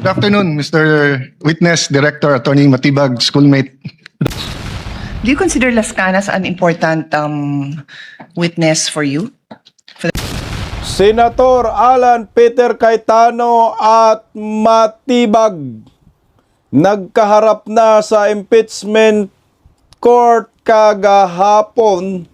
Good afternoon, Mr. Witness, Director, Attorney Matibag, schoolmate. Do you consider Las Canas an important witness for you? Senator Alan Peter Cayetano at Matibag nagkaharap na sa impeachment court kagahapon.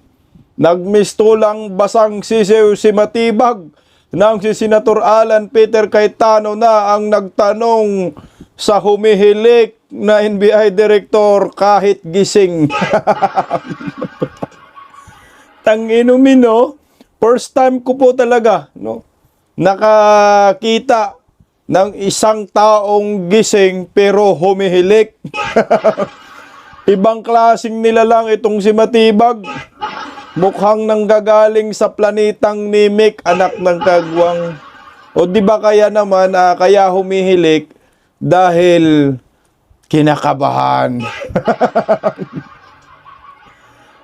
Nagmistulang basang sisiw si Matibag nang si Senator Alan Peter Cayetano na ang nagtanong sa humihilik na NBI Director kahit gising. Tanginumin, no? First time ko po talaga, no, nakakita ng isang taong gising pero humihilik. Ibang klaseng nilalang itong si Matibag. Mukhang nanggagaling sa planetang ni Mick, anak ng kagwang. O di ba kaya naman, kaya humihilik dahil kinakabahan.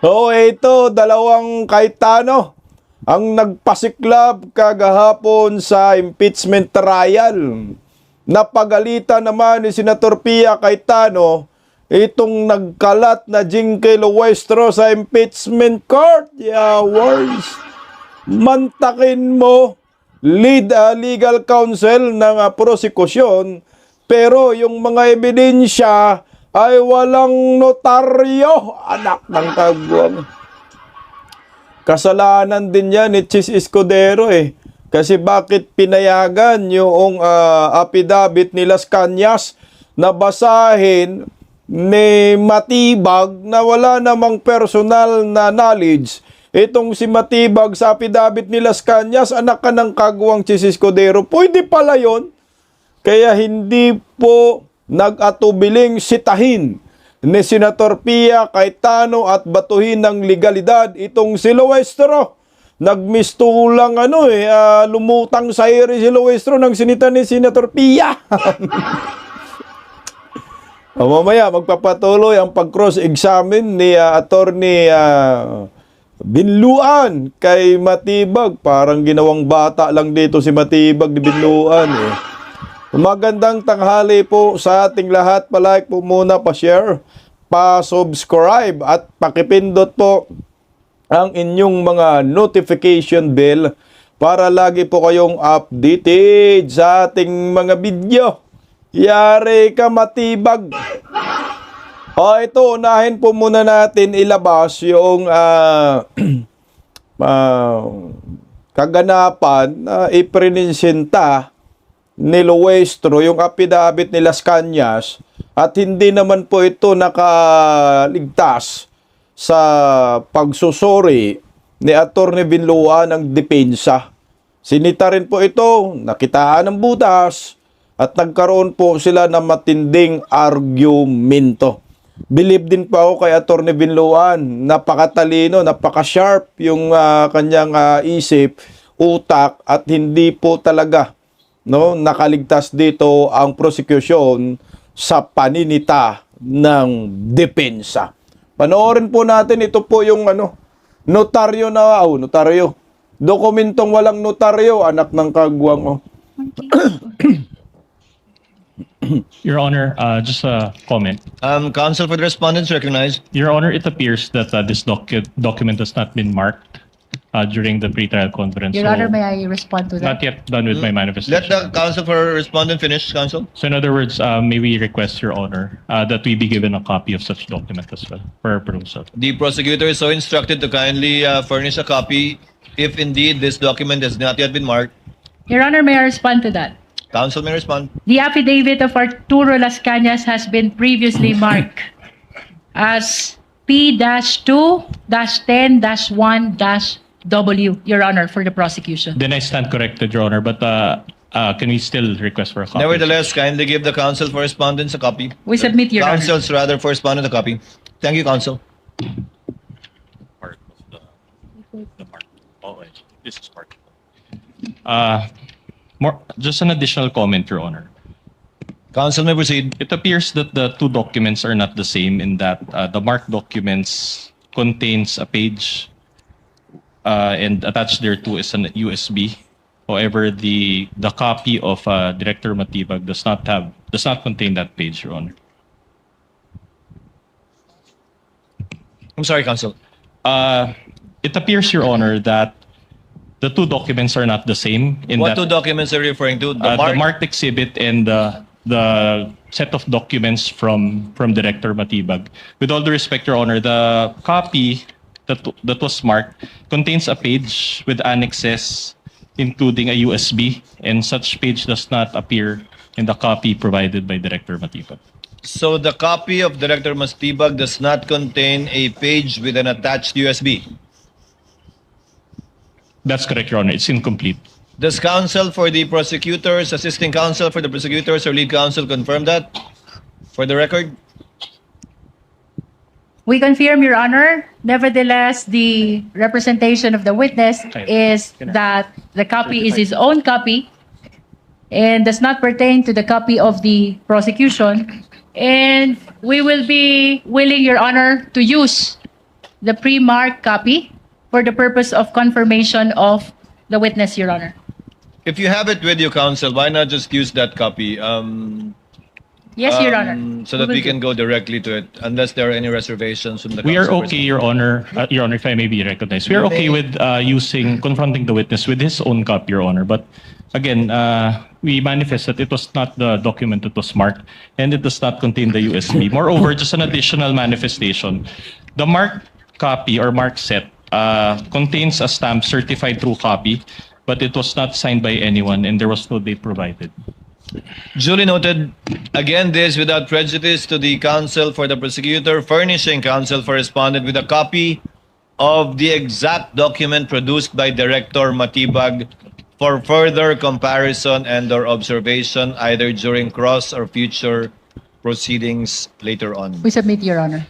Oo, ito, dalawang Cayetano ang nagpasiklab kagahapon sa impeachment trial. Napagalitan naman ni Senator Pia Cayetano itong nagkalat na Jinky Luestro sa impeachment court. Yeah, words. Mantakin mo legal counsel ng prosecution, pero yung mga ebidensya ay walang notaryo. Anak ng kagwang. Kasalanan din yan ni Chis Escudero eh. Kasi bakit pinayagan yung affidavit ni Las Cañas na basahin ni Matibag na wala namang personal na knowledge? Itong si Matibag sa affidavit ni Las Cañas, anak ka ng kagwang Chis Escudero. Pwede pala yon. Kaya hindi po nag-atubiling sitahin ni Senator Pia Cayetano at batuhin ng legalidad itong si Luestro. Nagmistulang lumutang sa ere si Luestro ng sinita ni Senator Pia. Mamaya magpapatuloy ang pag-cross-examine ni Attorney Binluan kay Matibag. Parang ginawang bata lang dito si Matibag ni Binluan eh. Magandang tanghali po sa ating lahat. Palike po muna, pa-share, pa-subscribe at pakipindot po ang inyong mga notification bell para lagi po kayong updated sa ating mga video. Yari ka, Matibag. Ito, unahin po muna natin ilabas yung kaganapan na iprinisinta ni Luestro, yung affidavit ni Las Cañas, at hindi naman po ito nakaligtas sa pagsusuri ni Attorney Binluan ng depensa. Sinita rin po ito, nakitaan ng butas, at nagkaroon po sila ng matinding argumento. Believe din po ako kay Attorney Binluan, napakatalino, napaka-sharp yung kanyang isip, utak, at hindi po talaga nakaligtas dito ang prosecution sa paninita ng depensa. Panoorin po natin, ito po yung notaryo na, notaryo. Dokumentong walang notaryo, anak ng kagwang. Your Honor, just a comment. Counsel for the respondents recognized. Your Honor, it appears that this document has not been marked during the pre-trial conference. Your So, Honor, may I respond to that? not yet done with my manifestation. Let the counsel for respondent finish, counsel. So in other words, may we request, Your Honor, that we be given a copy of such document as well for perusal. The prosecutor is so instructed to kindly furnish a copy if indeed this document has not yet been marked. Your Honor, may I respond to that? Counsel may respond. The affidavit of Arturo Las Cañas has been previously marked as P-2-10-1-W, Your Honor, for the prosecution. Then I stand corrected, Your Honor, but can we still request for a copy? Nevertheless, kindly give the counsel for respondents a copy. We submit, Your Honor. Counsels rather for respondent a copy. Thank you, counsel. Part of the mark. Oh, wait. This is part. Just an additional comment, Your Honor. Counsel may proceed. It appears that the two documents are not the same in that the marked documents contains a page and attached thereto is an USB However, the copy of Director Matibag does not contain that page, Your Honor. I'm sorry, Counsel. It appears, Your Honor, that the two documents are not the same. What two documents are you referring to? The marked exhibit and the set of documents from Director Matibag. With all due respect, Your Honor, the copy that was marked contains a page with annexes, including a USB, and such page does not appear in the copy provided by Director Matibag. So the copy of Director Matibag does not contain a page with an attached USB. That's correct, Your Honor. It's incomplete. Does counsel for the prosecutors, assisting counsel for the prosecutors, or lead counsel confirm that for the record? We confirm, Your Honor. Nevertheless, the representation of the witness is that the copy is his own copy and does not pertain to the copy of the prosecution. And we will be willing, Your Honor, to use the pre-marked copy for the purpose of confirmation of the witness, Your Honor. If you have it with you, counsel, why not just use that copy? Yes, Your Honor. So that we can go directly to it, unless there are any reservations from the We are counsel okay, Your Honor. Your Honor, if I may be recognized. We are okay with confronting the witness with his own copy, Your Honor. But again, we manifest that it was not the document that was marked and it does not contain the USB. Moreover, just an additional manifestation. The marked copy or marked set contains a stamp certified true copy, but it was not signed by anyone and there was no date provided. Duly noted. Again, this without prejudice to the counsel for the prosecutor, furnishing counsel for respondent with a copy of the exact document produced by Director Matibag for further comparison and/or observation either during cross or future proceedings later on. We submit, Your Honor.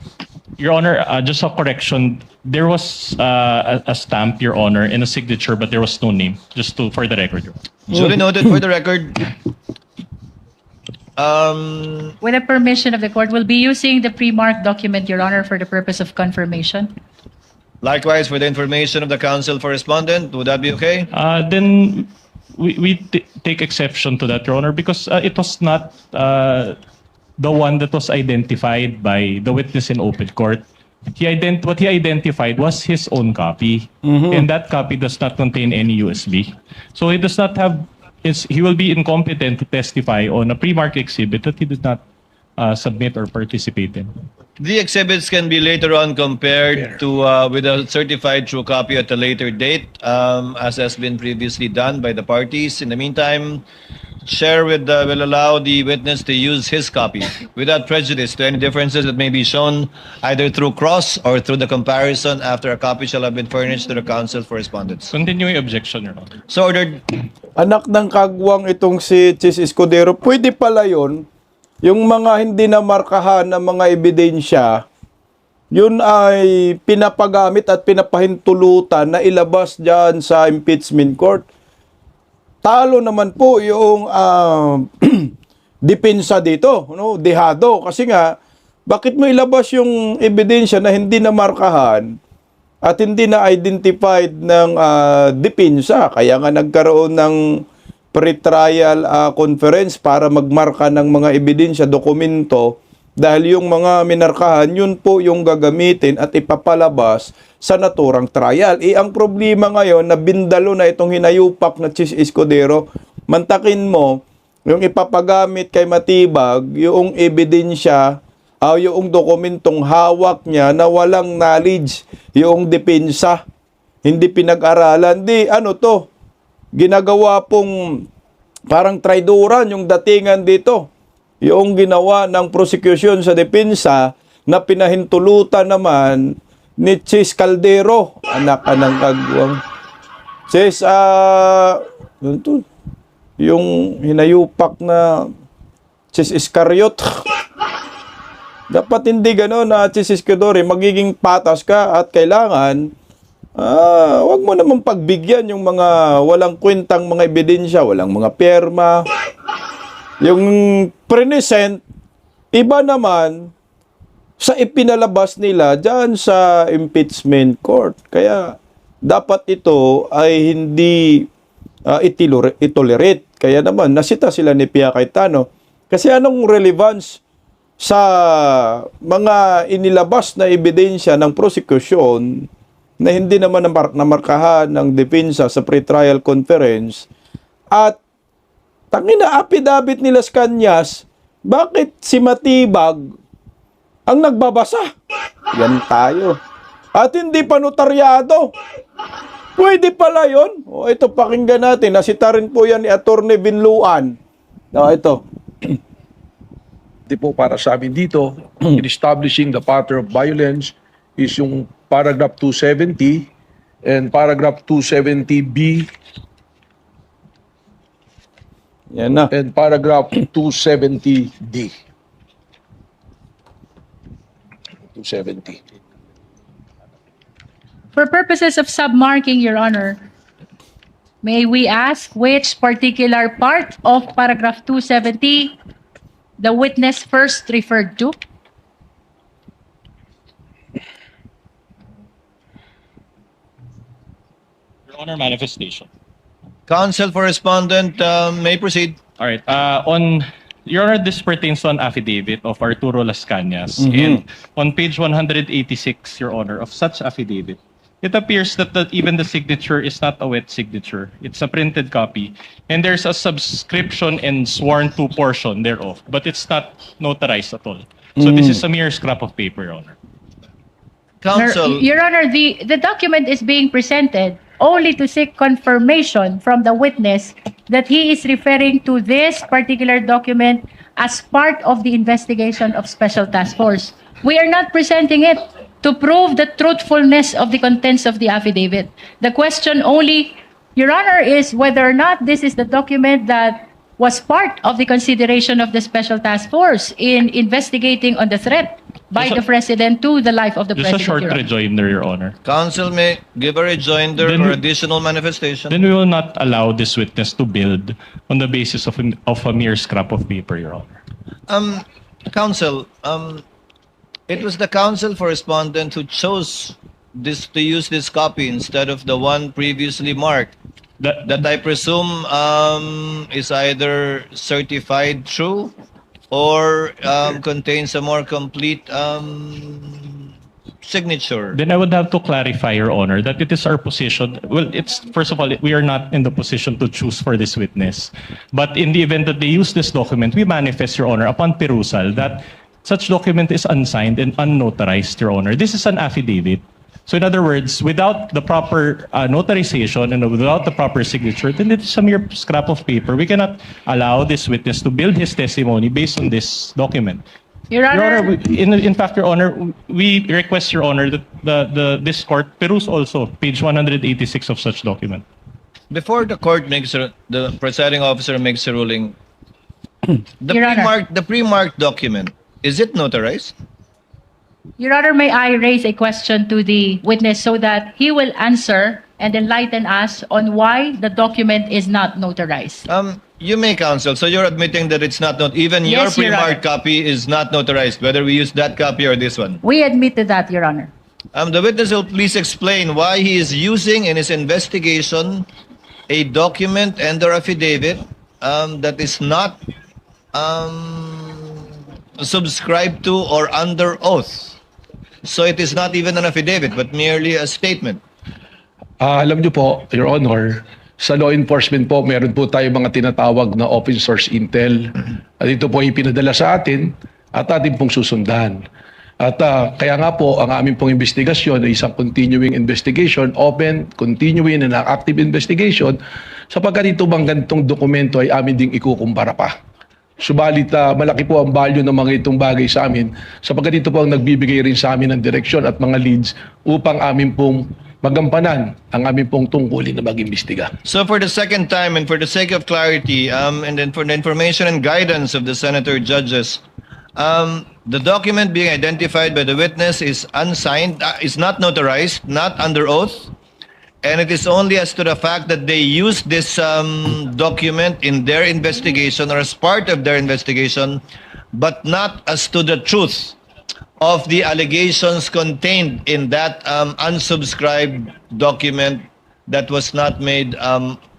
Your Honor, just a correction. There was a stamp, Your Honor, and a signature, but there was no name. Just for the record, Your Honor. Duly noted for the record. With the permission of the court, we'll be using the pre-marked document, Your Honor, for the purpose of confirmation. Likewise, for the information of the counsel for respondent, would that be okay? Then we take exception to that, Your Honor, because it was not the one that was identified by the witness in open court. What he identified was his own copy, and that copy does not contain any USB. So he does not have. He will be incompetent to testify on a pre-marked exhibit that he did not submit or participate in. The exhibits can be later on compared to with a certified true copy at a later date, as has been previously done by the parties. In the meantime, Chair will allow the witness to use his copy without prejudice to any differences that may be shown either through cross or through the comparison after a copy shall have been furnished to the counsel for respondents. Continuing objection, Your Honor. So ordered. Anak ng kagwang itong si Chis Escudero, pwede pala yun, yung mga hindi na markahan ng mga ebidensya, yun ay pinapagamit at pinapahintulutan na ilabas dyan sa impeachment court. Talo naman po yung depensa dito, no? Dehado. Kasi nga, bakit mo ilabas yung ebidensya na hindi na markahan at hindi na identified ng depensa? Kaya nga nagkaroon ng pre-trial conference para magmarka ng mga ebidensya, dokumento, dahil yung mga minarkahan, yun po yung gagamitin at ipapalabas sa naturang trial. Ang problema ngayon, na bindalo na itong hinayupak na Chis Escudero, mantakin mo, yung ipapagamit kay Matibag, yung ebidensya, yung dokumentong hawak niya na walang knowledge, yung depensa, hindi pinag-aralan. Ano to? Ginagawa pong parang traidoran yung datingan dito. Yung ginawa ng prosecution sa depensa na pinahintulutan naman ni Chis Caldero, anak ng kagwang. Chis, yung hinayupak na Chis Iscariot. Dapat hindi gano'n na Chis Escudero, magiging patas ka at kailangan wag mo naman pagbigyan yung mga walang kwentang mga ebidensya, walang mga perma. Yung present, iba naman sa ipinalabas nila dyan sa impeachment court. Kaya dapat ito ay hindi itolerate. Kaya naman, nasita sila ni Pia Cayetano. Kasi anong relevance sa mga inilabas na ebidensya ng prosecution na hindi naman namarkahan ng depensa sa pre-trial conference at tangina affidavit ni Las Cañas, bakit si Matibag ang nagbabasa? Yan tayo. At hindi pa notaryado. Pwede pala yun. O ito, pakinggan natin. Nasita rin po yan ni Attorney Binluan. O ito. Di po para sa amin dito, in establishing the pattern of violence is yung paragraph 270 and paragraph 270B Yan na. and paragraph 270D. 270. For purposes of submarking, Your Honor, may we ask which particular part of paragraph 270 the witness first referred to? Your Honor, manifestation. Counsel for respondent may proceed. All right. On Your Honor, this pertains to an affidavit of Arturo Las Cañas. And on page 186, Your Honor, of such affidavit, it appears that even the signature is not a wet signature. It's a printed copy. And there's a subscription and sworn to portion thereof, but it's not notarized at all. So this is a mere scrap of paper, Your Honor. Counsel, Your Honor, the document is being presented only to seek confirmation from the witness that he is referring to this particular document as part of the investigation of Special Task Force. We are not presenting it to prove the truthfulness of the contents of the affidavit. The question only, Your Honor, is whether or not this is the document that was part of the consideration of the Special Task Force in investigating on the threat by Just a- the President to the life of the Just a President, short Your Honor. rejoinder, Your Honor. counsel may give a rejoinder Then or we- additional manifestation. Then we will not allow this witness to build on the basis of a mere scrap of paper, Your Honor. Counsel, it was the counsel for respondent who chose this to use this copy instead of the one previously marked. That I presume is either certified true or contains a more complete signature. Then I would have to clarify, Your Honor, that it is our position. Well, it's first of all, we are not in the position to choose for this witness. But in the event that they use this document, we manifest, Your Honor, upon perusal that such document is unsigned and unnotarized, Your Honor. This is an affidavit. So in other words, without the proper notarization and without the proper signature, then it is a mere scrap of paper. We cannot allow this witness to build his testimony based on this document. Your Your Honor, Honor, in fact, Your Honor, we request, Your Honor, that this court peruse also page 186 of such document. Before the court the presiding officer makes a ruling, Your Honor. the pre-marked document, is it notarized? Your Honor, may I raise a question to the witness so that he will answer and enlighten us on why the document is not notarized? You may, counsel. So you're admitting that it's not even your Yes, Your pre-marked Honor. copy is not notarized, whether we use that copy or this one. We admit to that, Your Honor. The witness will please explain why he is using in his investigation a document and/or affidavit that is not subscribed to or under oath. So it is not even an affidavit, but merely a statement. Alam niyo po, Your Honor, sa law enforcement po, meron po tayo mga tinatawag na open source intel. At ito po yung pinadala sa atin at atin pong susundan. At kaya nga po, ang aming pong investigasyon ay isang continuing investigation, open, continuing and active investigation, sapagkat ito bang ganitong dokumento ay amin ding ikukumpara pa. Subalit malaki po ang value ng mga itong bagay sa amin sapagkat ito po ang nagbibigay rin sa amin ng direksyon at mga leads upang amin pong magampanan ang amin pong tungkulin na mag-imbestiga. So for the second time and for the sake of clarity, and then for the information and guidance of the senator judges, the document being identified by the witness is unsigned, is not notarized, not under oath, and it is only as to the fact that they used this document in their investigation or as part of their investigation, but not as to the truth of the allegations contained in that unsubscribed document that was not made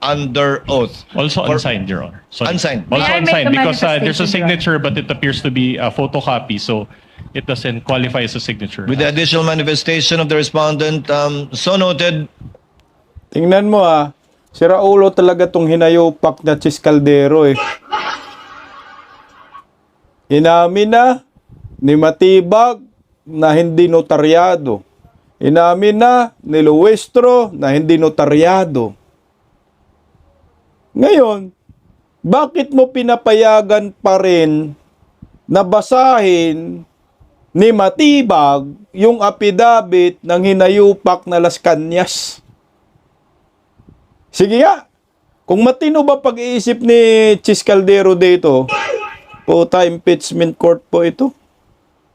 under oath. Also For- unsigned, Your Honor. Sorry. Unsigned. Also May I make unsigned a because there's a manifestation, Your Honor? signature, but it appears to be a photocopy, so it doesn't qualify as a signature. With the additional manifestation of the respondent, so noted. Tingnan mo si Raulo talaga tong hinayupak na Chis Caldero eh. Inamin na ni Matibag na hindi notaryado. Inamin na ni Luestro na hindi notaryado. Ngayon, bakit mo pinapayagan pa rin na basahin ni Matibag yung apidabit ng hinayupak na Las Cañas? Sige nga, kung matino ba pag-iisip ni Chis Caldero dito, puta, impeachment court po ito.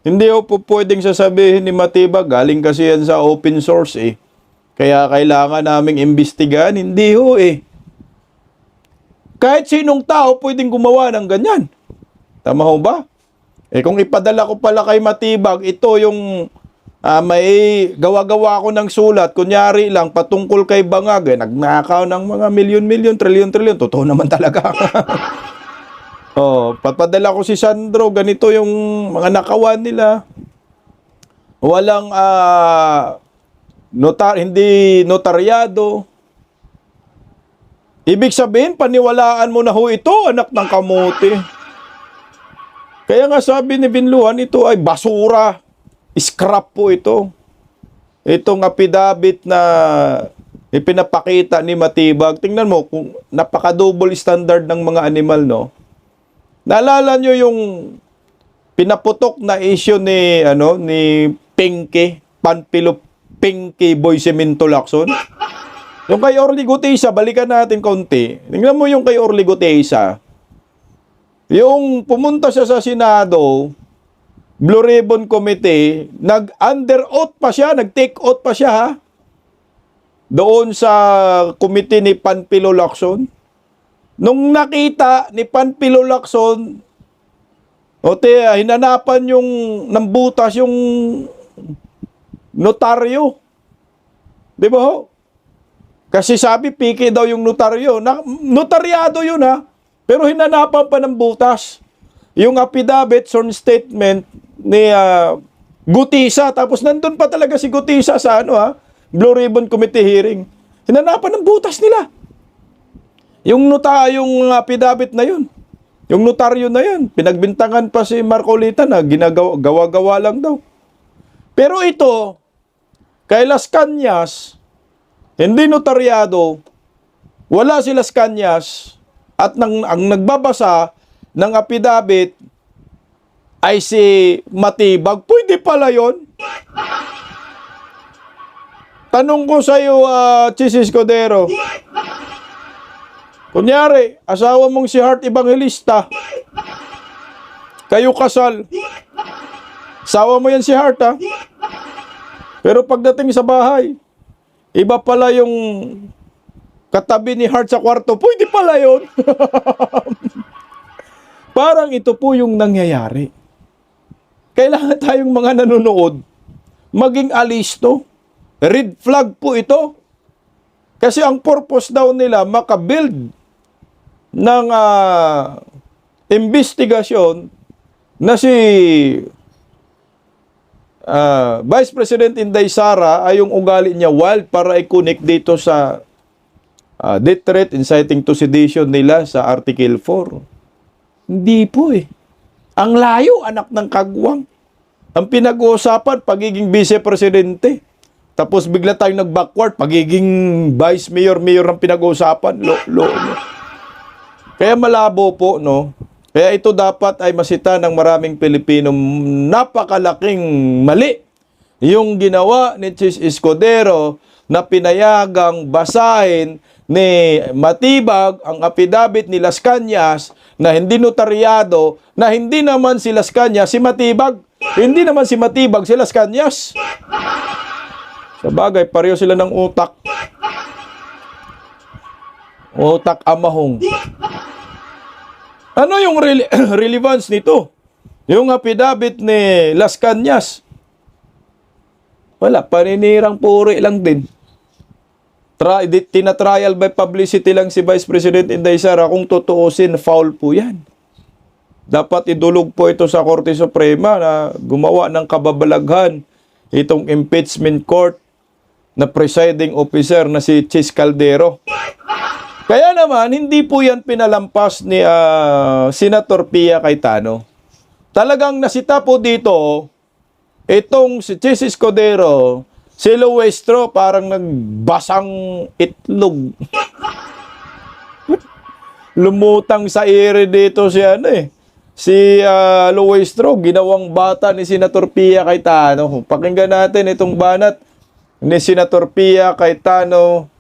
Hindi po pwedeng sasabihin ni Matibag, galing kasi yan sa open source eh. Kaya kailangan naming imbestigahan. Hindi ho eh. Kahit sinong tao pwedeng gumawa ng ganyan. Tama ho ba? Eh kung ipadala ko pala kay Matibag, ito yung may gawa-gawa ko ng sulat, kunyari lang, patungkol kay Bangag, nagnakaw ng mga milyon-milyon, trilyon-trilyon, totoo naman talaga. Papadala ko si Sandro, ganito yung mga nakawan nila. Walang hindi notaryado. Ibig sabihin, paniwalaan mo na ho ito, anak ng kamote. Kaya nga sabi ni Binluhan, ito ay basura. Scrap po ito. Itong apidabit na ipinapakita ni Matibag. Tingnan mo, kung napaka-double standard ng mga animal, no? Naalala nyo yung pinaputok na issue ni Pinky, Panpilo Pinky Boy Cemento Lacson? Yung kay Orly Gutesa, balikan natin konti. Tingnan mo yung kay Orly Gutesa. Yung pumunta siya sa Senado, Blue Ribbon Committee, nag-under oath pa siya, nag-take oath pa siya ha. Doon sa committee ni Panpilo Lacson. Nung nakita ni Panpilo Lacson, hinanapan yung nambutas yung notaryo. Di ba ho? Kasi sabi, piki daw yung notaryo. Notaryado yun ha. Pero hinanapan pa ng butas. Yung affidavit, sworn statement ni Gutesa. Tapos nandun pa talaga si Gutesa sa Blue Ribbon Committee hearing. Hinanapan ng butas nila. Yung affidavit na yun. Yung notaryo na yun. Pinagbintangan pa si Marcolita na gawa-gawa lang daw. Pero ito, kay Las Cañas, hindi notaryado, wala si Las Cañas, at ang nagbabasa ng affidavit ay si Matibag. Pwede pala yun. Tanong ko sa iyo, Chis Escudero. Kunyari, asawa mong si Hart Evangelista. Kayo kasal. Asawa mo yan si Hart, ha? Pero pagdating sa bahay, iba pala yung katabi ni Hart sa kwarto. Pwede pala yun. Parang ito po yung nangyayari. Kailangan tayong mga nanonood maging alisto. Red flag po ito. Kasi ang purpose daw nila makabuild ng investigasyon na si Vice President Inday Sara ay yung ugali niya wild para i-connect dito sa death threat inciting to sedition nila sa Article 4. Hindi po eh. Ang layo, anak ng kagwang. Ang pinag-uusapan, pagiging vice-presidente. Tapos bigla tayong nag-backward, pagiging vice mayor ang pinag-uusapan. Kaya malabo po, no? Kaya ito dapat ay masita ng maraming Pilipino. Napakalaking mali yung ginawa ni Chis Escudero na pinayagang basahin ni Matibag ang affidavit ni Las Cañas na hindi notaryado, na hindi naman si Las Cañas si Matibag. Hindi naman si Matibag si Las Cañas. Sa bagay, pareho sila ng utak. Utak amahong. Ano yung relevance nito? Yung affidavit ni Las Cañas. Wala, paninirang puri lang din. Tina-trial by publicity lang si Vice President Inday Sara. Kung tutuusin, foul po yan. Dapat idulog po ito sa Korte Suprema na gumawa ng kababalaghan itong impeachment court na presiding officer na si Chis Caldero. Kaya naman, hindi po yan pinalampas ni Senator Pia Cayetano. Talagang nasita po dito, itong si Chis Escudero, si Luestro parang nagbasang itlog. Lumutang sa ere dito si si Luestro, ginawang bata ni Senator Pia Cayetano. Pakinggan natin itong banat ni Senator Pia Cayetano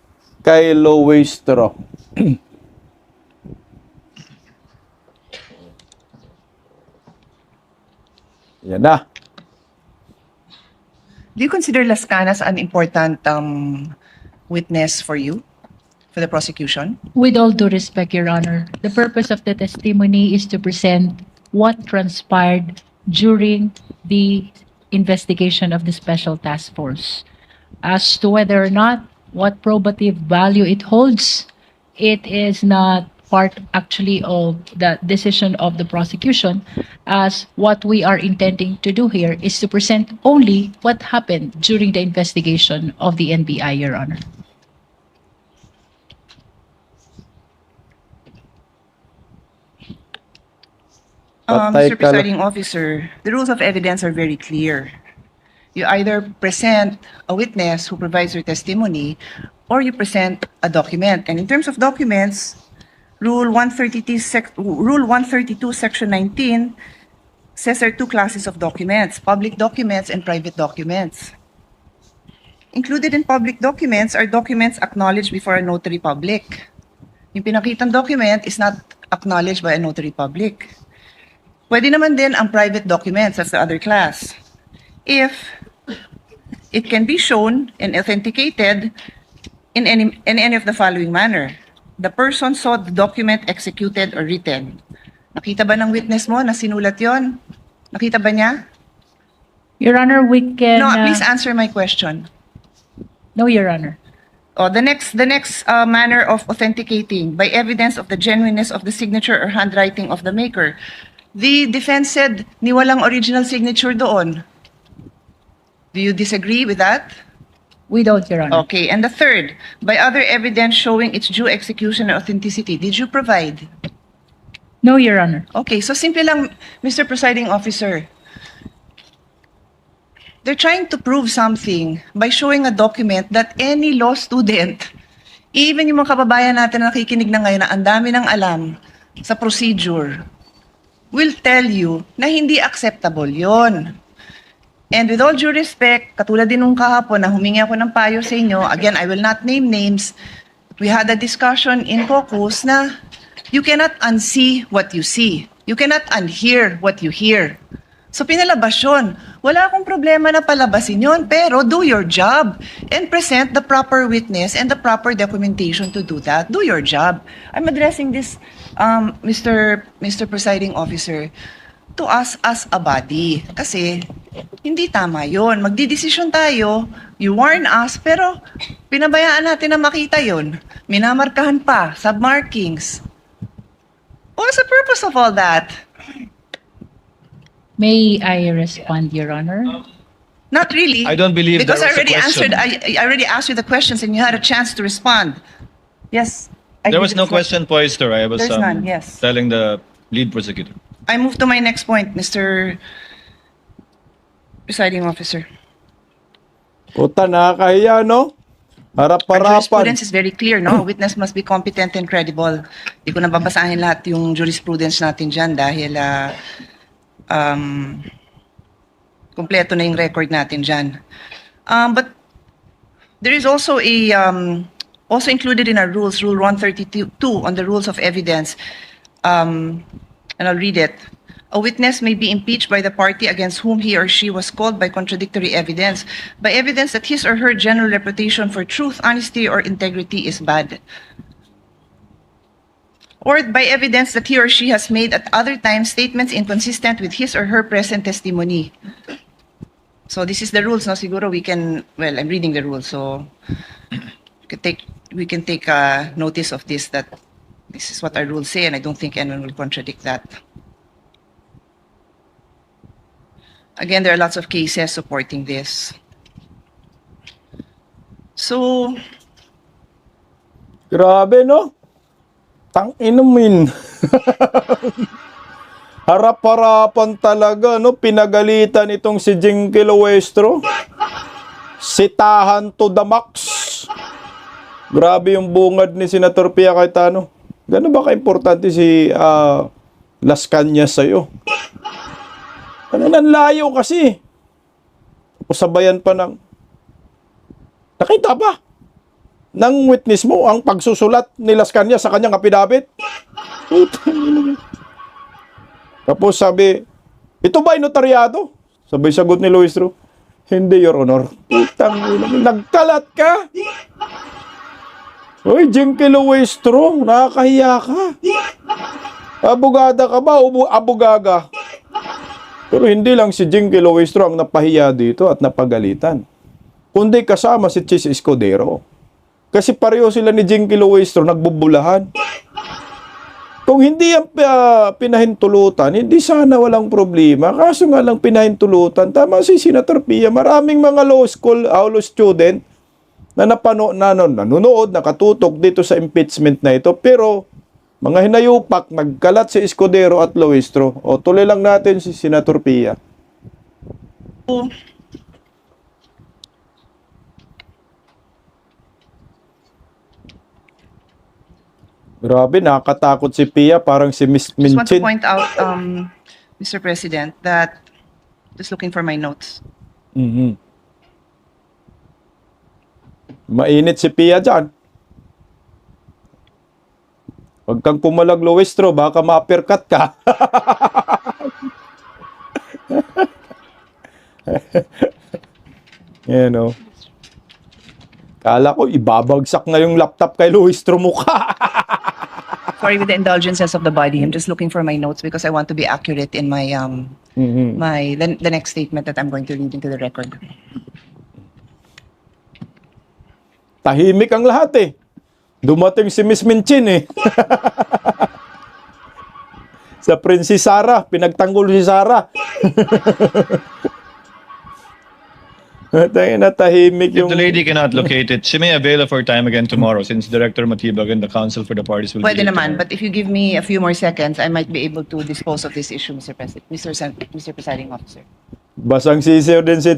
kay Luestro. Yan na. Do you consider Las Canas an important witness for you, for the prosecution? With all due respect, Your Honor, the purpose of the testimony is to present what transpired during the investigation of the Special Task Force. As to whether or not what probative value it holds, it is not part actually of the decision of the prosecution, as what we are intending to do here is to present only what happened during the investigation of the NBI, Your Honor. Patay Mr. ka lang. Presiding Officer, the rules of evidence are very clear. You either present a witness who provides your testimony or you present a document. And in terms of documents, Rule 132, Section 19 says there are two classes of documents, public documents and private documents. Included in public documents are documents acknowledged before a notary public. Yung pinakitang document is not acknowledged by a notary public. Pwede naman din ang private documents, that's the other class. If it can be shown and authenticated in any of the following manner. The person saw the document executed or written. Nakita ba ng witness mo na sinulat yon? Nakita ba niya? Your Honor, we can... No, please answer my question. No, Your Honor. Oh, the next manner of authenticating by evidence of the genuineness of the signature or handwriting of the maker. The defense said ni walang original signature doon. Do you disagree with that? We don't, Your Honor. Okay, and the third, by other evidence showing its due execution and authenticity, did you provide? No, Your Honor. Okay, so simple lang, Mr. Presiding Officer. They're trying to prove something by showing a document that any law student, even yung mga kababayan natin na nakikinig na ngayon na ang dami ng alam sa procedure, will tell you na hindi acceptable yon. And with all due respect, katulad din nung kahapon na humingi ako ng payo sa inyo, again, I will not name names, we had a discussion in caucus na you cannot unsee what you see. You cannot unhear what you hear. So pinalabas yun. Wala akong problema na palabasin yun, pero do your job and present the proper witness and the proper documentation to do that. Do your job. I'm addressing this, Mr. Presiding Officer, to us as a body. Kasi hindi tama yun. Magdidesisyon tayo, you warn us, pero pinabayaan natin na makita yun. Minamarkahan pa, submarkings. What's the purpose of all that? May I respond, Your Honor? Not really. I don't believe because there was I already a question. answered. I already asked you the questions, and you had a chance to respond. Yes. There was no question posed, I was There's none, yes. telling the lead prosecutor. I move to my next point, Mr. Presiding Officer. Puta, nakakahiya, no? Our Harap-harapan. jurisprudence is very clear, no? A witness must be competent and credible. Di ko nababasahin lahat yung jurisprudence natin dyan dahil kompleto na yung record natin dyan. But there is also also included in our rules, Rule 132 on the rules of evidence, and I'll read it. A witness may be impeached by the party against whom he or she was called by contradictory evidence, by evidence that his or her general reputation for truth, honesty, or integrity is bad, or by evidence that he or she has made at other times statements inconsistent with his or her present testimony. So this is the rules, no? Siguro we can, well, I'm reading the rules, so we can take notice of this, that this is what our rules say, and I don't think anyone will contradict that. Again, there are lots of cases supporting this. So, Grabe, no? Tang-inumin. Harap-harapan talaga, no? Pinagalitan itong si Jinky Luestro. Sitahan to the max. Grabe yung bungad ni Senator Pia Cayetano. Gano'n ba ka-importante si Las Cañas sa'yo? Ano nang layo kasi? O sabayan pa ng... Nakita pa ng witness mo ang pagsusulat ni Las Cañas sa kanyang affidavit. Tapos sabi, ito ba ay notaryado? Sabay sagot ni Luistro, hindi, Your Honor. Putang ina, nagkalat ka? Uy, Jinky Luistro, nakakahiya ka. Abogada ka ba o abogaga? Pero hindi lang si Jinky Luistro ang napahiya dito at napagalitan, kundi kasama si Chis Escudero. Kasi pareho sila ni Jinky Luistro nagbubulahan. Kung hindi ang pinahintulutan, hindi sana walang problema. Kaso nga lang pinahintulutan. Tama si Senator Pia, maraming mga law student na nanonood, nakatutok dito sa impeachment na ito. Pero mga hinayupak, nagkalat si Escudero at Luistro. O tuloy lang natin si Senator Pia. Grabe, nakakatakot si Pia, parang si Miss just want to Minchin. point out, Mr. President, that, just looking for my notes. Mhm. Mainit si Pia dyan. Huwag kang pumalag, Luistro, baka ma-uppercut ka. Yan o. Kala ko, ibabagsak na yung laptop kay Luistro mukha. Sorry, with the indulgences of the body, I'm just looking for my notes because I want to be accurate in my the next statement that I'm going to read into the record. Tahimik ang lahat eh. Dumating si Miss Minchin eh. Sa Princess Sarah, pinagtanggol si Sarah. Tayo na tahimik If yung... the lady cannot locate it, she may avail of her time again tomorrow since Director Matibag and the counsel for the parties will Pwede be here naman, tomorrow. but if you give me a few more seconds, I might be able to dispose of this issue, Mr. President, Mr. Presiding Officer. Basang sisiw din si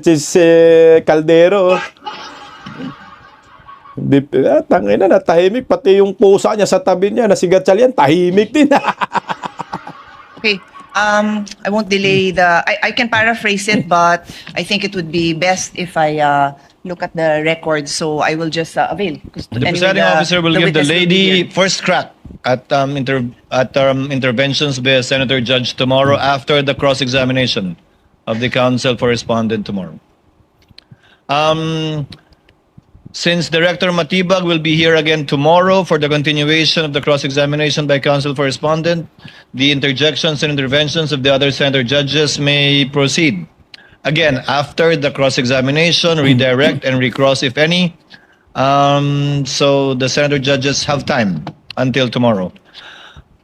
Caldero. Tangina na, tahimik. Pati yung pusa niya sa tabi niya, nasigatsal yan, tahimik din. Okay, I won't delay I can paraphrase it, but I think it would be best if I look at the record, so I will just avail. The presiding officer will give the witness will be lady here. first crack at interventions by Senator Judge tomorrow after the cross-examination of the counsel for respondent tomorrow. Since Director Matibag will be here again tomorrow for the continuation of the cross-examination by counsel for respondent, the interjections and interventions of the other senator judges may proceed. Again, after the cross-examination, redirect and recross if any. So the senator judges have time until tomorrow.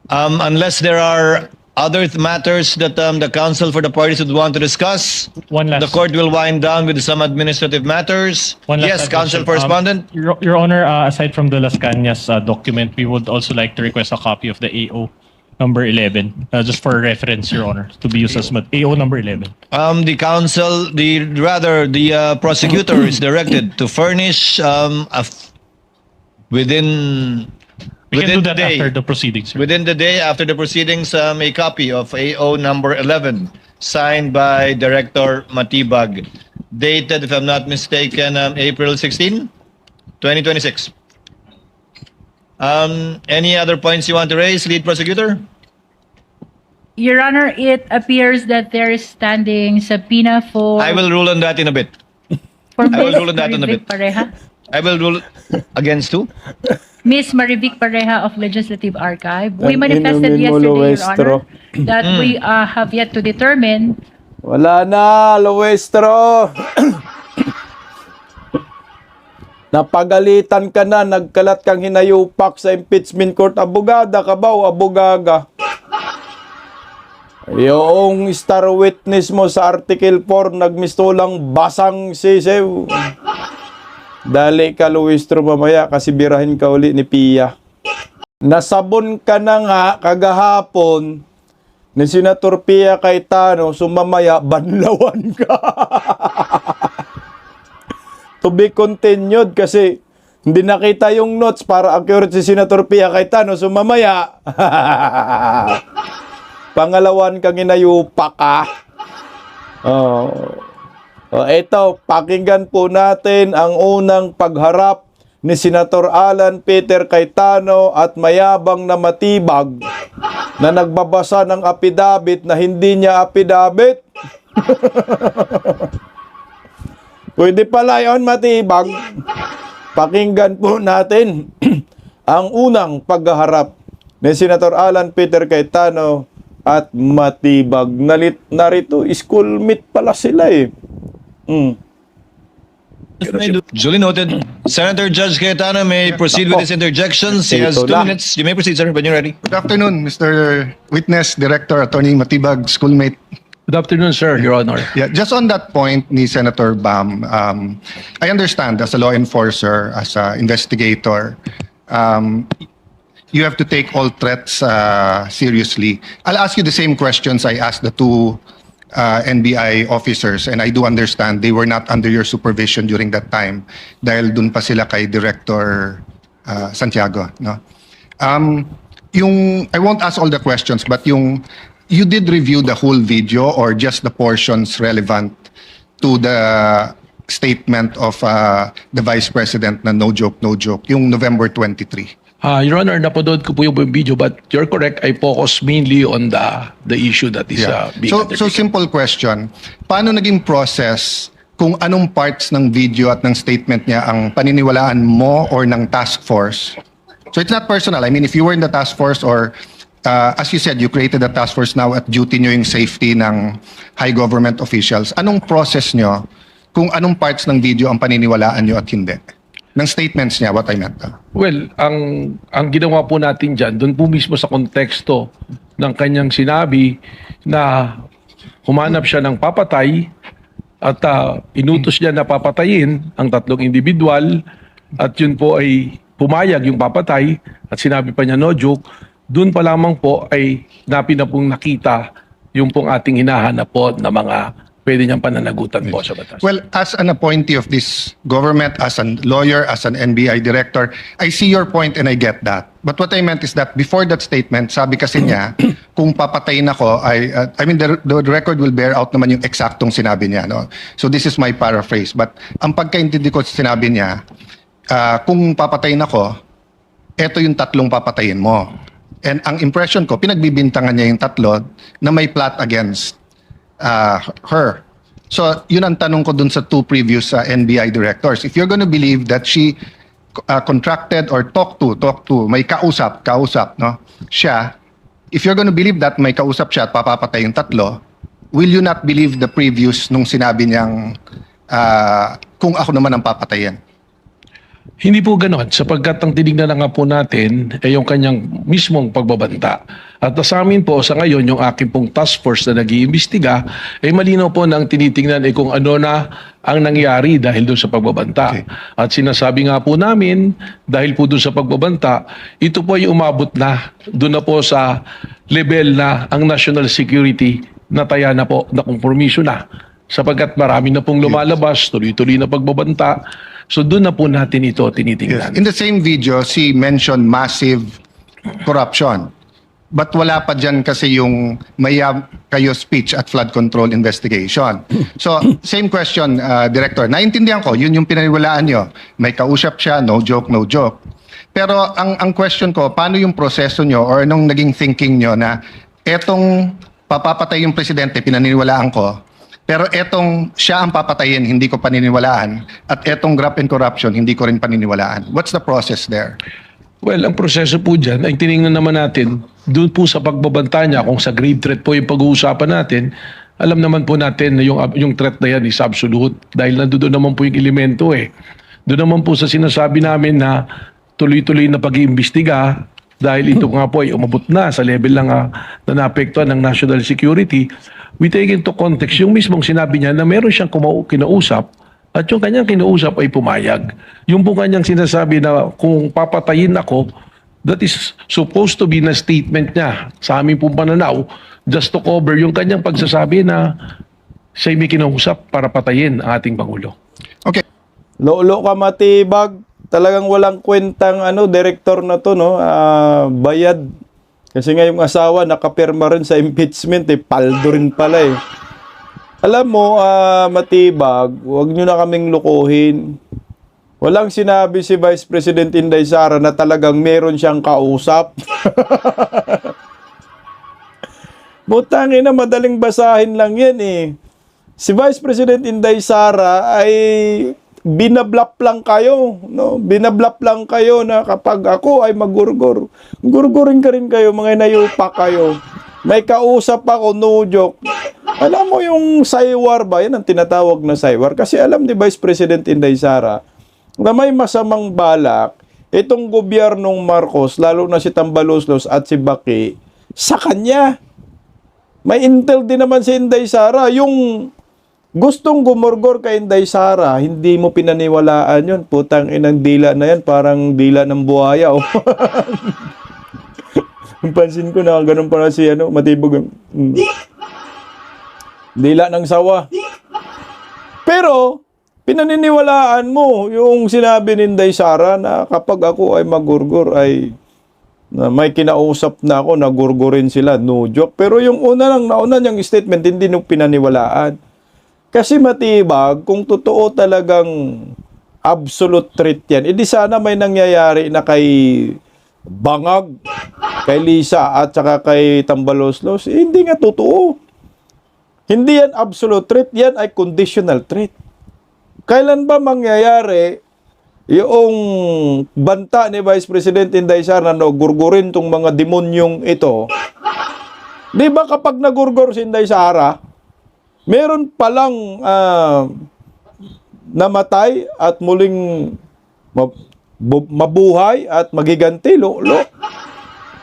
Unless there are other matters that the counsel for the parties would want to discuss, One last- the court will wind down with some administrative matters. One last Yes, counsel addition. for respondent. Your Honor, aside from the Las Cañas document, we would also like to request a copy of the AO number 11, just for reference, Your Honor, to be used as AO number 11. The counsel, the prosecutor is directed to furnish within We can do the that day. after the proceedings, sir. Within the day after the proceedings, a copy of AO number 11 signed by Director Matibag, dated, if I'm not mistaken, April 16, 2026. Any other points you want to raise, lead prosecutor? Your Honor, it appears that there is standing subpoena for I will rule on that in a bit. for I will Ms. rule on that in a Marivic bit. Pareja. I will rule against who? Ms. Marivic Pareja of Legislative Archive. We Ang manifested inumin mo, yesterday, Your Luestro. Honor, that we have yet to determine Wala na, Luestro. Napagalitan ka na, nagkalat kang hinayupak sa impeachment court. Abogada ka ba o abogaga? Yung star witness mo sa Article 4, nagmistulang basang sisew. Dali ka, Luistro, mamaya kasi birahin ka uli ni Pia. Nasabon ka na nga kagahapon ni Senator Pia Cayetano, sumamaya, banlawan ka. To be continued kasi hindi nakita yung notes para accurate si Senator Pia Cayetano, sumamaya. Pangalawan kang inayupa ka. Ito, pakinggan po natin ang unang pagharap ni Senator Alan Peter Cayetano at mayabang na matibag na nagbabasa ng apidabit na hindi niya apidabit. Pwede pala yun, matibag. Pakinggan po natin ang unang pagharap ni Senator Alan Peter Cayetano at matibag. Narito, schoolmate pala sila eh. Duly noted. Senator Judge Cayetano may proceed with his interjections. He has Ito 2 na. minutes. You may proceed, sir, when you're ready. Good afternoon, Mr. Witness, Director, Attorney Matibag, schoolmate. Good afternoon, sir, Your Honor. Yeah, just on that point ni Senator Bam, I understand as a law enforcer, as an investigator, you have to take all threats seriously. I'll ask you the same questions I asked the two NBI officers, and I do understand they were not under your supervision during that time dahil dun pa sila kay Director Santiago, no? I won't ask all the questions, but you did review the whole video or just the portions relevant to the statement of the Vice President na no joke, yung November 23. Your Honor, napanood ko po yung video, but you're correct, I focus mainly on the issue that is being So undertaken. simple question, paano naging process kung anong parts ng video at ng statement niya ang paniniwalaan mo or ng task force? So it's not personal. I mean, if you were in the task force or as you said, you created a task force now at duty nyo yung safety ng high government officials. Anong process nyo kung anong parts ng video ang paniniwalaan nyo at hindi? Ng statements niya, what I meant. Well, ang ginawa po natin dyan, doon po mismo sa konteksto ng kanyang sinabi na humanap siya ng papatay at inutos niya na papatayin ang 3 individual at yun po ay pumayag yung papatay at sinabi pa niya no joke, doon pa lamang po ay na pong nakita yung pong ating hinahanap po na mga pwede niyang pananagutan po sa batas. Well, as an appointee of this government, as a lawyer, as an NBI director, I see your point and I get that. But what I meant is that before that statement, sabi kasi niya, kung papatayin ako, I mean, the record will bear out naman yung eksaktong sinabi niya. No? So this is my paraphrase. But ang pagkaintindi ko sa sinabi niya, kung papatayin ako, eto yung 3 papatayin mo. And ang impression ko, pinagbibintangan niya yung 3 na may plot against her. So, yun ang tanong ko dun sa 2 previous NBI directors. If you're gonna believe that she contracted or talked to, may kausap, no? Siya, if you're gonna believe that may kausap siya at papapatay yung 3, will you not believe the previous nung sinabi niyang kung ako naman ang papatayin? Hindi po ganon, sapagkat ang tinignan na nga po natin ay yung kanyang mismong pagbabanta. At sa amin po, sa ngayon, yung aking pong task force na nag-iimbestiga, ay malinaw po na ang tinitingnan ay kung ano na ang nangyari dahil doon sa pagbabanta. Okay. At sinasabi nga po namin, dahil po doon sa pagbabanta, ito po ay umabot na, doon na po sa level na ang national security nataya na po, na kompromiso na. Sapagkat marami na pong lumalabas, tuloy-tuloy na pagbabanta. So doon na po natin ito tinitingnan. In the same video, she mentioned massive corruption. But wala pa dyan kasi yung mayab kayo speech at flood control investigation. So, same question, Director. Naintindihan ko, yun yung pinaniwalaan nyo. May kausap siya, no joke, no joke. Pero ang question ko, paano yung proseso nyo or anong naging thinking nyo na etong papapatay yung presidente, pinaniniwalaan ko, pero etong siya ang papatayin, hindi ko paniniwalaan, at etong graft and corruption, hindi ko rin paniniwalaan. What's the process there? Well, ang proseso po dyan ay tinignan naman natin doon po sa pagbabanta niya kung sa grave threat po yung pag-uusapan natin. Alam naman po natin na yung threat na yan is absolute dahil nandoon naman po yung elemento Doon naman po sa sinasabi namin na tuloy-tuloy na pag-iimbestiga dahil ito nga po ay umabot na sa level lang na naapektuhan ng national security, we take into context yung mismong sinabi niya na meron siyang kinausap at yung kanyang kinausap ay pumayag. Yung po kanyang sinasabi na kung papatayin ako, that is supposed to be na statement niya sa aming pong pananaw just to cover yung kanyang pagsasabi na siya may kinausap para patayin ang ating Pangulo. Okay. Lolo ka matibag. Talagang walang kwentang director na to, no? Bayad. Kasi nga yung asawa nakapirma rin sa impeachment, paldo rin pala eh. Alam mo, matibag, huwag nyo na kaming lukuhin. Walang sinabi si Vice President Inday Sara na talagang meron siyang kausap. Butangin na, madaling basahin lang yan eh. Si Vice President Inday Sara ay binablap lang kayo, no? Binablap lang kayo na kapag ako ay magurgur. Gurgurin ka rin kayo, mga inayupa kayo. May kausap ako, no joke. Alam mo yung saywar ba? Yan ang tinatawag na saywar. Kasi alam ni Vice President Inday Sara na may masamang balak itong gobyernong Marcos, lalo na si Tambaloslos at si Baki, sa kanya. May intel din naman si Inday Sara. Yung gustong gumurgor kay Inday Sara, hindi mo pinaniwalaan yun. Putang inang dila na yan, parang dila ng buhaya. Oh. Pansin ko na ganun para si matibog. Dila ng sawa. Pero, pinaniniwalaan mo yung sinabi ni Inday Sara na kapag ako ay magurgur ay na may kinausap na ako na gurgurin sila, no joke. Pero yung nauna niyang statement, hindi nung pinaniwalaan. Kasi matibag, kung totoo talagang absolute threat yan, edi sana may nangyayari na kay Bangag, kay Lisa at saka kay Tambaloslos. Hindi nga totoo. Hindi yan absolute threat, yan ay conditional threat. Kailan ba mangyayari yung banta ni Vice President Inday Sara na gurgurin tong mga demonyong ito? Di ba kapag nagurgur si Inday Sara, meron palang namatay at muling mabuhay at magiganti,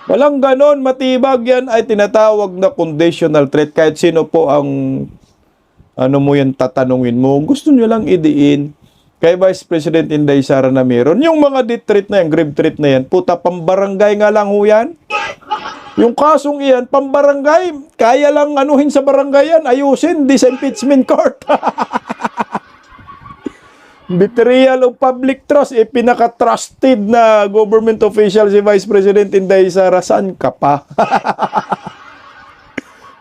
walang ganon, matibag yan ay tinatawag na conditional threat. Kahit sino po ang mo yan tatanungin mo, gusto nyo lang idiin kay Vice President Inday Sara na meron. Yung mga death threat na yan, grave threat na yan, puta, pambarangay nga lang ho yan. Yung kasong iyan, pambarangay, kaya lang anuhin sa barangay yan, ayusin, di sa impeachment court. Betrayal of public trust, pinaka-trusted na government official si Vice President Inday Sara, saan ka pa?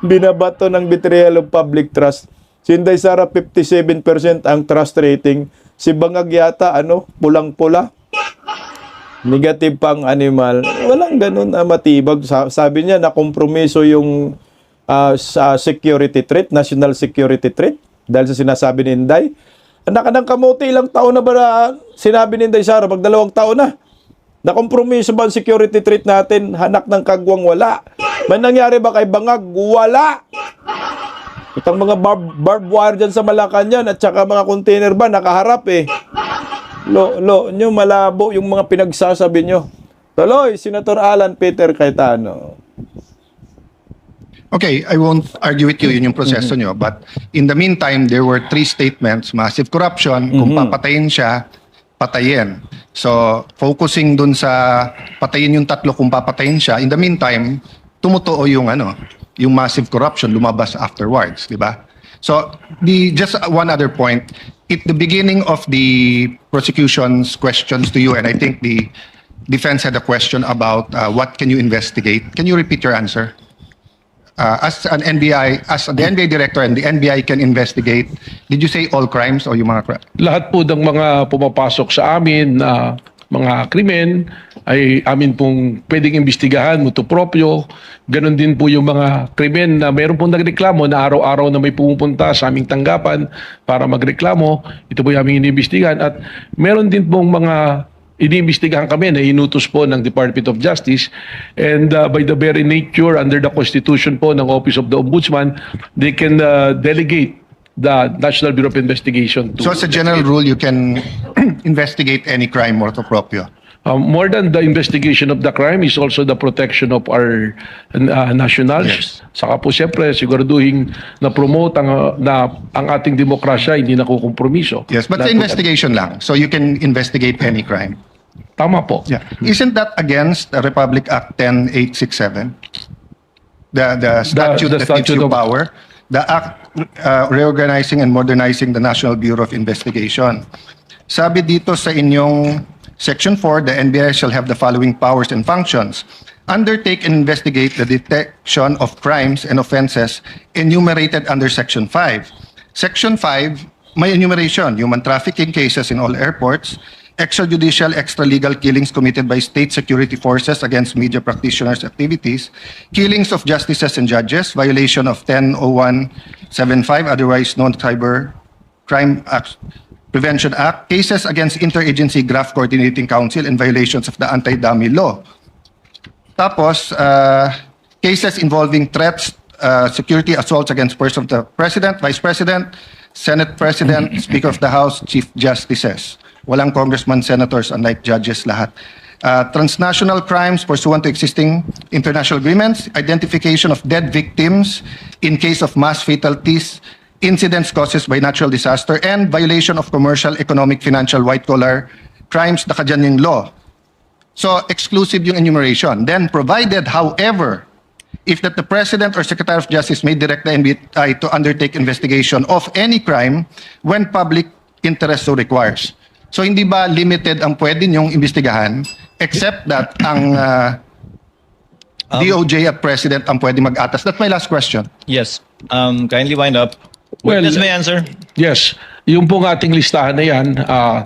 Binabato ng betrayal of public trust. Si Inday Sara, 57% ang trust rating. Si Bangag yata, pulang-pula. Negative pang animal. Walang ganun matibag. Sabi niya na kompromiso yung sa security threat, national security threat, dahil sa sinasabi ni Inday. Anak ng kamote, ilang taon na ba na sinabi ni Inday Sara? 2 taon na. Nakompromiso ba ang security threat natin? Hanak ng kagwang, wala. May nangyari ba kay Bangag? Wala. Itang mga barbed wire dyan sa Malacanang at saka mga container ba, nakaharap eh. Nyo, malabo yung mga pinagsasabi nyo. Tuloy, Senator Alan Peter Cayetano. Okay, I won't argue with you, yun yung proseso nyo. But in the meantime, there were 3 statements. Massive corruption, kung papatayin siya, patayin. So, focusing dun sa patayin yung 3 kung papatayin siya. In the meantime, tumutuo yung yung massive corruption lumabas afterwards, di ba? So, just one other point. At the beginning of the prosecution's questions to you, and I think the defense had a question about what can you investigate. Can you repeat your answer? As the NBI director and the NBI can investigate, did you say all crimes o yung mga Lahat po ng mga pumapasok sa amin na mga krimen ay amin pong pwedeng imbestigahan, mutu proprio. Ganon din po yung mga krimen na mayroon pong nagreklamo na araw-araw na may pumupunta sa aming tanggapan para magreklamo. Ito po yung aming iniimbestigahan. At meron din pong mga iniimbestigahan kami na inutos po ng Department of Justice. And by the very nature, under the Constitution po ng Office of the Ombudsman, they can delegate the National Bureau of Investigation to So as a general rule, you can investigate any crime morto proprio. more than the investigation of the crime is also the protection of our nationals. Saka po siyempre siguraduhin na promote ang ating demokrasya, hindi nakukompromiso. Yes, but Lahat the po- investigation lang. So you can investigate any crime. Tama po. Yeah. Isn't that against the Republic Act 10867? The statute the that gives statute you of- power? The act reorganizing and modernizing the National Bureau of Investigation. Sabi dito sa inyong Section 4, the NBI shall have the following powers and functions. Undertake and investigate the detection of crimes and offenses enumerated under Section 5. Section 5, may enumeration, human trafficking cases in all airports, extrajudicial, extralegal killings committed by state security forces against media practitioners' activities, killings of justices and judges, violation of 100175, otherwise known Cyber Crime Act, Prevention Act, cases against Interagency Graft Coordinating Council and violations of the anti-dummy law. Tapos, cases involving threats, security assaults against persons of the President, Vice President, Senate President, Speaker of the House, Chief Justices. Walang congressman, senators, unlike judges lahat. Transnational crimes pursuant to existing international agreements, identification of dead victims in case of mass fatalities, incidents caused by natural disaster, and violation of commercial, economic, financial, white-collar crimes, nakadyan yung law. So, exclusive yung enumeration. Then, provided, however, if that the President or Secretary of Justice may direct the NBI to undertake investigation of any crime when public interest so requires. So, hindi ba limited ang pwede niyong imbestigahan except that ang DOJ at President ang pwede mag-atas? That's my last question. Yes. Kindly wind up. Well, Witness may answer. Yes, yung pong ating listahan na yan,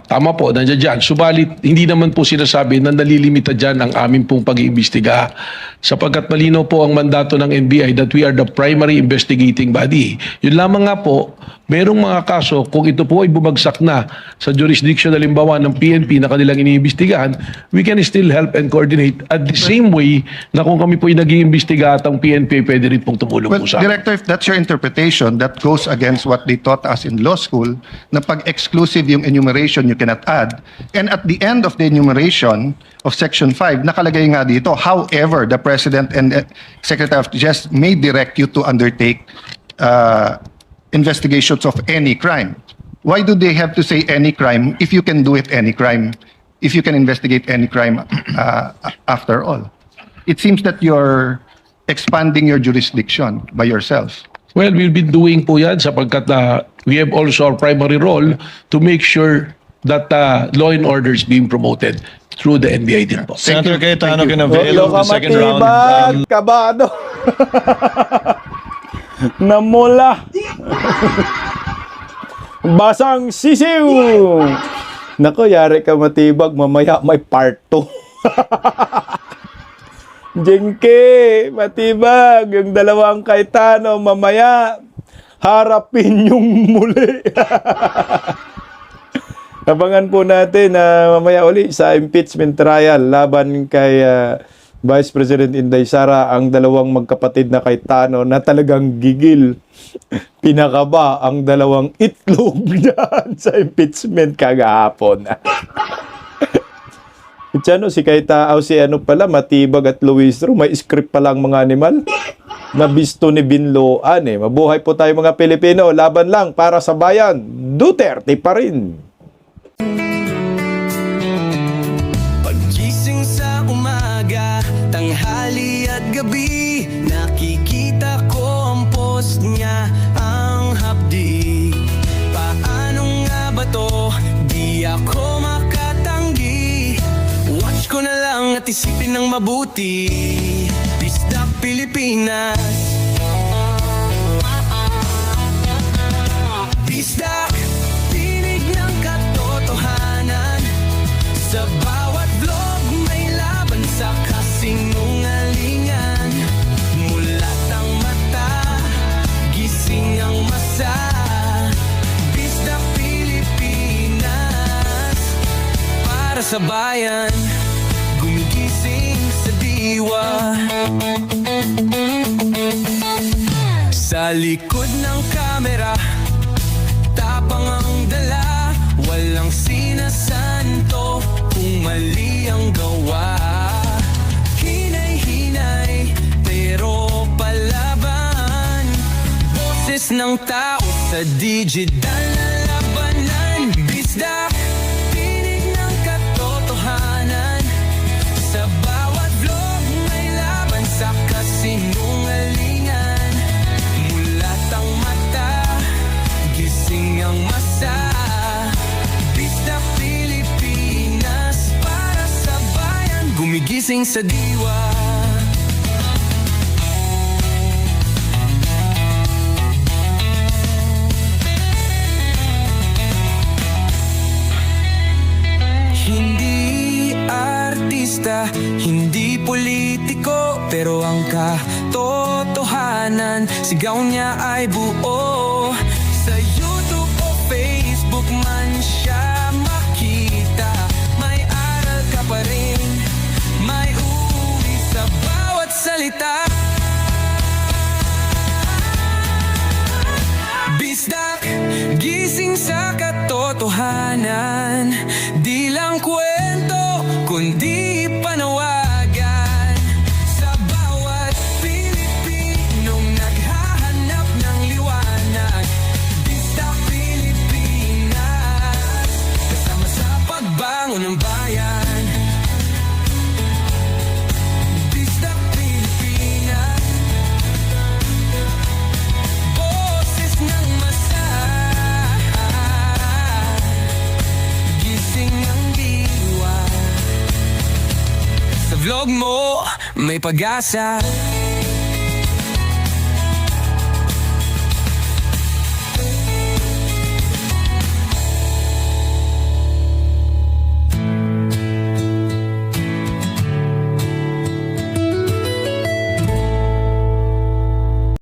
tama po, nandiyan dyan. Subalit, hindi naman po sinasabi na nalilimita dyan ang aming pong pag-iimbestiga. Sapagkat malinaw po ang mandato ng NBI that we are the primary investigating body. Yun lamang nga po, merong mga kaso, kung ito po ay bumagsak na sa jurisdiction halimbawa ng PNP na kanilang iniimbestigahan, we can still help and coordinate at the same way na kung kami po ay nag-iimbestiga at ang PNP pwede rin pong tumulong Well, po sa amin. Director, if that's your interpretation, that goes against what they taught us in law school, na pag exclusive yung enumeration, you cannot add. And at the end of the enumeration of Section 5, nakalagay nga dito, however, the President and Secretary of Justice may direct you to undertake investigations of any crime. Why do they have to say any crime if you can do it any crime, if you can investigate any crime after all? It seems that you're expanding your jurisdiction by yourself. Well, we've been doing po yan sapagkat we have also our primary role to make sure that law and order is being promoted through the NBI din po. Senator Cayetano can Ulo avail of ka the second round. matibag, kabado. Namula. Basang sisiw. Nako, yari ka matibag, mamaya may part 2. Jengke, matibag, yung dalawang Cayetano, mamaya, harapin yung muli. Abangan po natin na mamaya uli sa impeachment trial laban kay Vice President Inday Sara, ang dalawang magkapatid na Cayetano na talagang gigil. Pinakaba ang dalawang itlog dyan sa impeachment kagahapon. Ano, si Cayetano, si ano pala, Matibag at Luis Ro, may script pa lang mga animal. Nabisto ni Binloan eh. Mabuhay po tayo mga Pilipino, laban lang para sa bayan. Duterte pa rin. Paggising sa umaga, tanghali at gabi, nakikita ko ang post niya, ang hapdi. Paano nga ba to? Di ako makatanggi. Watch ko na lang at isipin ng mabuti. Bisdak Pilipinas. Bisdak, tinig ng katotohanan. Sa bawat vlog may laban sa kasinungalingan. Mulat ang mata, gising ang masa. Bisdak Pilipinas, para sa bayan, gumigising sa diwa. Sa likod ng kamera, Matapang ang dala, walang sinasanto kung mali ang gawa. Hinay-hinay, pero palaban. Boses ng tao sa digital na labanan. Bisdak, tinig ng katotohanan. Sa bawat vlog may laban sa kasinungalingan. Mulat ang mata, gising ang masa. Bisdak Pilipinas, para sa bayan, gumigising sa diwa. Hindi artista, hindi politiko, pero ang katotohanan, sigaw niya ay buo. Sa YouTube o Facebook man siya makita, may aral ka pa rin, may uwi sa bawat salita. Bisdak, gising sa katotohanan. Di lang kwento, kundi panawagan. Sa bawat Pilipinong naghahanap ng liwanag. Bisdak Pilipinas, kasama sa pagbangon ng bayan. Bisdak Pilipinas, boses ng masa. Gising ang diwa. Sa vlog mo, may pag-asa.